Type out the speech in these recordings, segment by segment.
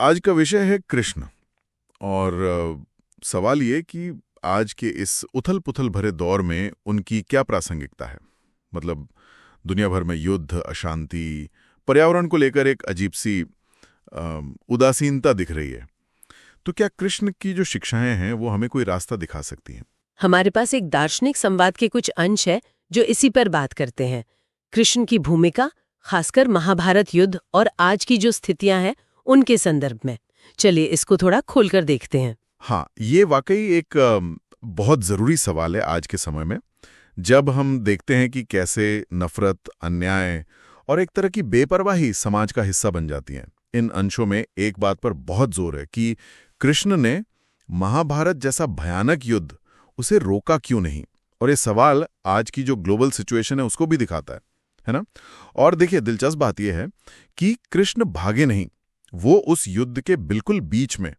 आज का विषय है कृष्ण। और सवाल ये कि आज के इस उथल-पुथल भरे दौर में उनकी क्या प्रासंगिकता है। मतलब दुनिया भर में युद्ध, अशांति, पर्यावरण को लेकर एक अजीब-सी उदासीनता दिख रही है। तो क्या कृष्ण की जो शिक्षाएं हैं वो हमें कोई रास्ता दिखा सकती हैं? हमारे पास एक दार्शनिक संवाद के कुछ अंश है जो इसी पर बात करते हैं। कृष्ण की भूमिका, खासकर महाभारत युद्ध और आज की जो स्थितियां हैं उनके संदर्भ में। चलिए इसको थोड़ा खोलकर देखते हैं। हाँ, ये वाकई एक बहुत ज़रूरी सवाल है आज के समय में, जब हम देखते हैं कि कैसे नफ़रत, अन्याय और एक तरह की बेपरवाही समाज का हिस्सा बन जाती हैं। इन अंशों में एक बात पर बहुत जोर है कि कृष्ण ने महाभारत जैसा भयानक युद्ध उसे रोका क्यों नहीं। और ये सवाल आज की जो ग्लोबल सिचुएशन है उसको भी दिखाता है ना। और देखिए, दिलचस्प बात यह है कि कृष्ण भागे नहीं, वो उस युद्ध के बिल्कुल बीच में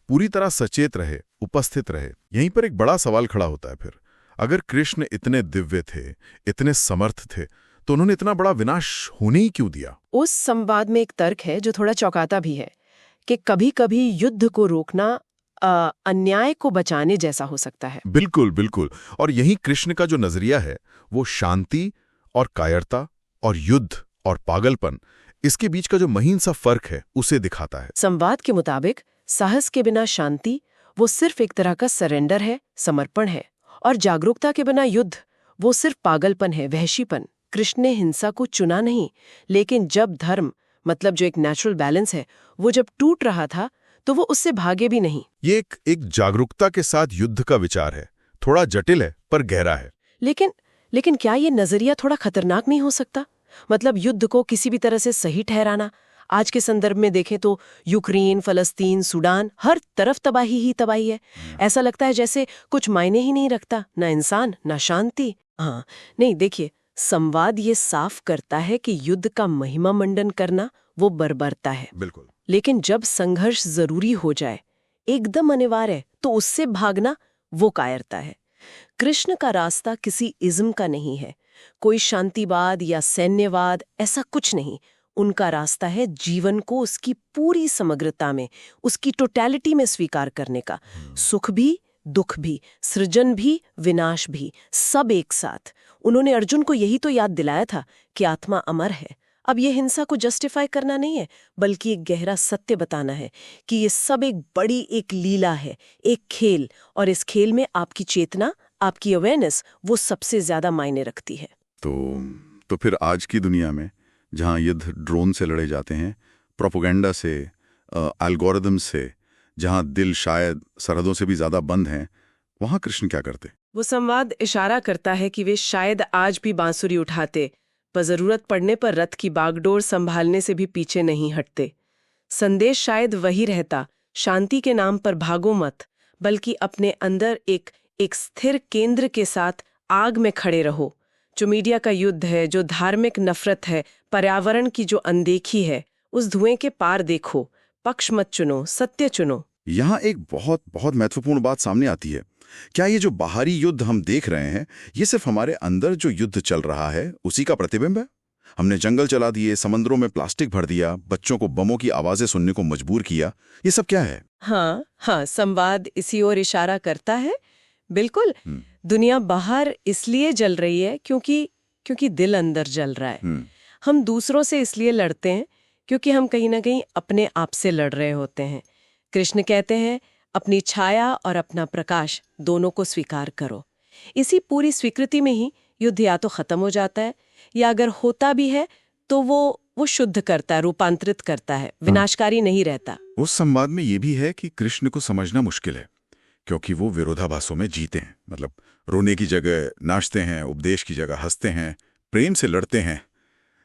पूरी तरह सचेत रहे, उपस्थित रहे। यहीं पर एक बड़ा सवाल खड़ा होता है फिर, अगर कृष्ण इतने दिव्य थे, इतने समर्थ थे, तो उन्होंने इतना बड़ा विनाश होने ही क्यों दिया? उस संवाद में एक तर्क है जो थोड़ा चौंकाता भी है कि कभी-कभी युद्ध को रोकना अन्याय को बचाने जैसा हो सकता है। बिल्कुल बिल्कुल। और यही कृष्ण का जो नजरिया है, वो शांति और कायरता और युद्ध और पागलपन, इसके बीच का जो महीन सा फर्क है उसे दिखाता है। संवाद के मुताबिक साहस के बिना शांति वो सिर्फ एक तरह का सरेंडर है, समर्पण है, और जागरूकता के बिना युद्ध वो सिर्फ पागलपन है, वहशीपन। कृष्ण ने हिंसा को चुना नहीं, लेकिन जब धर्म, मतलब जो एक नेचुरल बैलेंस है, वो जब टूट रहा था तो वो उससे भागे भी नहीं। ये एक जागरूकता के साथ युद्ध का विचार है, थोड़ा जटिल है पर गहरा है। लेकिन लेकिन क्या ये नजरिया थोड़ा खतरनाक नहीं हो सकता? मतलब युद्ध को किसी भी तरह से सही ठहराना। आज के संदर्भ में देखें तो यूक्रेन, फलस्तीन, सूडान, हर तरफ तबाही ही तबाही है। ऐसा लगता है जैसे कुछ मायने ही नहीं रखता, ना इंसान ना शांति। हाँ, नहीं, देखिए, संवाद ये साफ करता है कि युद्ध का महिमा मंडन करना वो बर्बरता है। बिल्कुल। लेकिन जब संघर्ष जरूरी हो जाए, एकदम अनिवार्य है, तो उससे भागना वो कायरता है। कृष्ण का रास्ता किसी इज्म का नहीं है, कोई शांतिवाद या सैन्यवाद, ऐसा कुछ नहीं। उनका रास्ता है जीवन को उसकी पूरी समग्रता में, उसकी टोटैलिटी में स्वीकार करने का। सुख भी, दुख भी, सृजन भी, विनाश भी, सब एक साथ। उन्होंने अर्जुन को यही तो याद दिलाया था कि आत्मा अमर है। अब ये हिंसा को जस्टिफाई करना नहीं है, बल्कि एक गहरा सत्य बताना है कि ये सब एक बड़ी एक लीला है, एक खेल, और इस खेल में आपकी चेतना, आपकी अवेयरनेस, वो सबसे ज्यादा मायने रखती है। तो फिर आज की दुनिया में जहाँ युद्ध ड्रोन से लड़े जाते हैं, प्रोपोगेंडा से, एल्गोरिदम से, जहाँ दिल शायद सरहदों से भी ज़्यादा बंद हैं, वहाँ कृष्ण क्या करते? वो संवाद इशारा करता है कि वे शायद आज भी बांसुरी उठाते, पर जरूरत पड़ने पर रथ की बागडोर संभालने से भी पीछे नहीं हटते। संदेश शायद वही रहता, शांति के नाम पर भागो मत, बल्कि अपने अंदर एक स्थिर केंद्र के साथ आग में खड़े रहो। जो मीडिया का युद्ध है, जो धार्मिक नफरत है, पर्यावरण की जो अनदेखी है, उस धुएं के पार देखो, पक्ष मत चुनो, सत्य चुनो। यहाँ एक बहुत बहुत महत्वपूर्ण बात सामने आती है। क्या ये जो बाहरी युद्ध हम देख रहे हैं, ये सिर्फ हमारे अंदर जो युद्ध चल रहा है उसी का प्रतिबिंब है? हमने जंगल जला दिए, समंदरों में प्लास्टिक भर दिया, बच्चों को बमों की आवाजें सुनने को मजबूर किया, ये सब क्या है? हाँ, संवाद इसी ओर इशारा करता है। बिल्कुल। दुनिया बाहर इसलिए जल रही है क्योंकि दिल अंदर जल रहा है। हम दूसरों से इसलिए लड़ते हैं क्योंकि हम कहीं ना कहीं अपने आप से लड़ रहे होते हैं। कृष्ण कहते हैं, अपनी छाया और अपना प्रकाश दोनों को स्वीकार करो। इसी पूरी स्वीकृति में ही युद्ध या तो खत्म हो जाता है, या अगर होता भी है तो वो शुद्ध करता है, रूपांतरित करता है, विनाशकारी नहीं रहता। उस संवाद में ये भी है कि कृष्ण को समझना मुश्किल है, क्योंकि वो विरोधाभासों में जीते हैं। मतलब रोने की जगह नाचते हैं, उपदेश की जगह हंसते हैं, प्रेम से लड़ते हैं।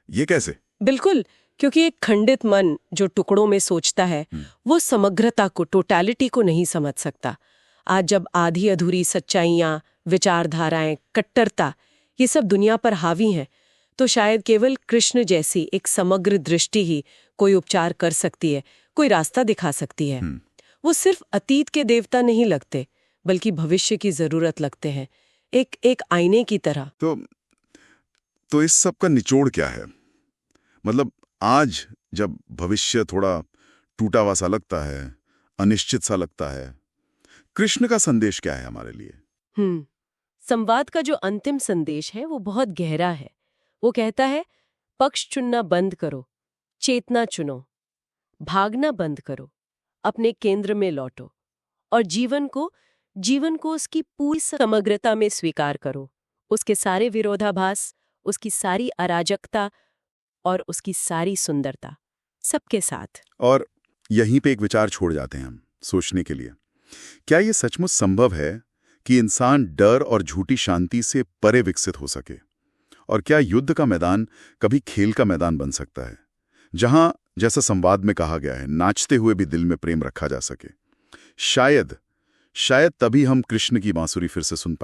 ये कैसे? बिल्कुल, क्योंकि एक खंडित मन जो टुकड़ों में सोचता है, वो समग्रता को, टोटैलिटी को नहीं समझ सकता। आज जब आधी अधूरी सच्चाइयाँ, विचारधाराएं, कट्टरता, ये सब दुनिया पर हावी हैं, तो शायद केवल कृष्ण जैसी एक समग्र दृष्टि ही कोई उपचार कर सकती है, कोई रास्ता दिखा सकती है। वो सिर्फ अतीत के देवता नहीं लगते, बल्कि भविष्य की जरूरत लगते हैं, एक आईने की तरह। तो इस सब का निचोड़ क्या है? मतलब आज जब भविष्य थोड़ा टूटा हुआ सा लगता है, अनिश्चित सा लगता है। कृष्ण का संदेश क्या है हमारे लिए? संवाद का जो अंतिम संदेश है वो बहुत गहरा है। वो कहता है, पक्ष चुनना बंद करो, चेतना चुनो, भागना बंद करो, अपने केंद्र में लौटो और जीवन को उसकी पूरी समग्रता में स्वीकार करो, उसके सारे विरोधाभास, उसकी सारी अराजकता और उसकी सारी सुंदरता, सबके साथ। और यहीं पे एक विचार छोड़ जाते हैं हम सोचने के लिए। क्या ये सचमुच संभव है कि इंसान डर और झूठी शांति से परे विकसित हो सके? और क्या युद्ध का मैदान कभी खेल का मैदान बन सकता है, जहां, जैसा संवाद में कहा गया है, नाचते हुए भी दिल में प्रेम रखा जा सके? शायद तभी हम कृष्ण की बांसुरी फिर से सुन